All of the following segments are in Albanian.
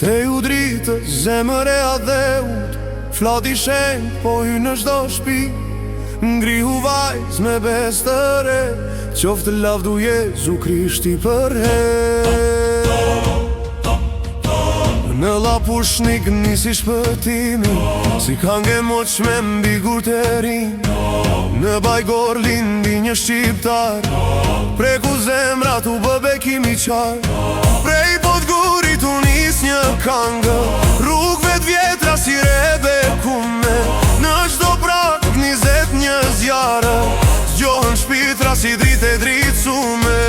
Ktheju dritë, zemër e adheut, flati shenjë, po hynë në çdo shtëpi. Ngrihu vajz me besë të re, qoftë lavdu Jezu Krishti për her. Në lapushnik nisi shpëtimi, si kange moqme mbi gurterin. Në Bajgor lindi një shqiptar, preku zemrat u bë bekim i qar. Prej Podgurit u nis një kangë, rrugëve t'vjetra si rebekume. Në çdo prak 21 zjarë, zgjohën shpitra si dritë e dritësume.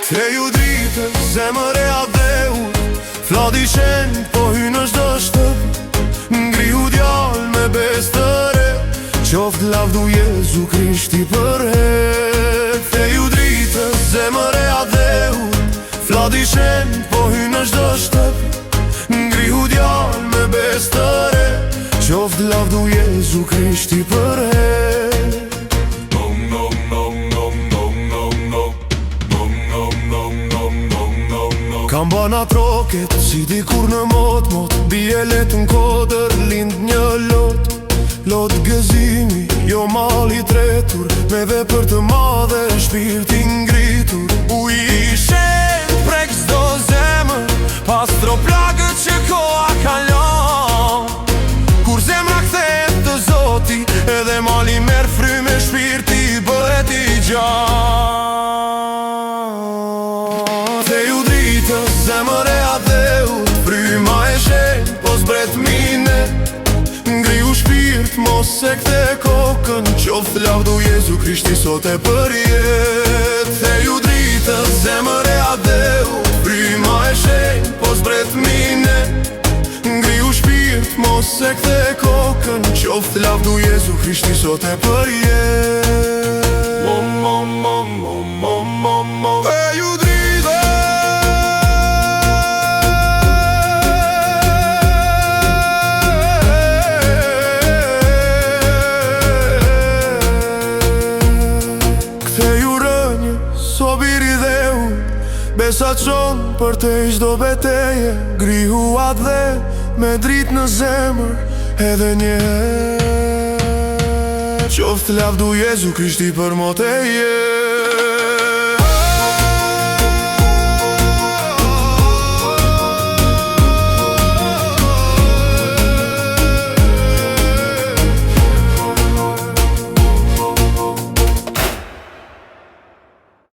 Ktheju dritë, zemër e adheut, flati shenjë, po hynë në çdo shtëpi. Ngrihu djalë me besë të re, qoftë lavdu Jezu Krishti për her. Ktheju dritë, zemër e adheut, flati shenjë, po hynë në çdo shtëpi. Ngrihu djalë me besë të re, qoftë lavdu Jezu Krishti për her. Kam bana troket, si dikur në mot, bie letë në kodër, lind një lot gëzimi, jo mali tretur, me vepër të madhe, shpirti ngritur. U i shenjë prek çdo zemër, pastro plagët që koha kalon. Kur zemra kthehet të Zoti, edhe mali merr frymë, shpirti bëhet i gjatë. Ktheju dritë, zemër e adheut, fryma e shenjë, po zbret mine. Ngrihu shpirt, mos e kthe kokën, qoftë lavdu Jezu Krishti sot e për jetë. Ktheju dritë, zemër e adheut, fryma e shenjë, po zbret mine. Ngrihu shpirt, mos e kthe kokën, qoftë lavdu Jezu Krishti sot e për jetë. Ktheju dritë, ktheju rënje, sobiri dheu, besa qonë për te i çdo beteje. Ngrihu adhe me dritë në zemër, edhe njerë, qoftë lavdu Jezu Krishti për moteje.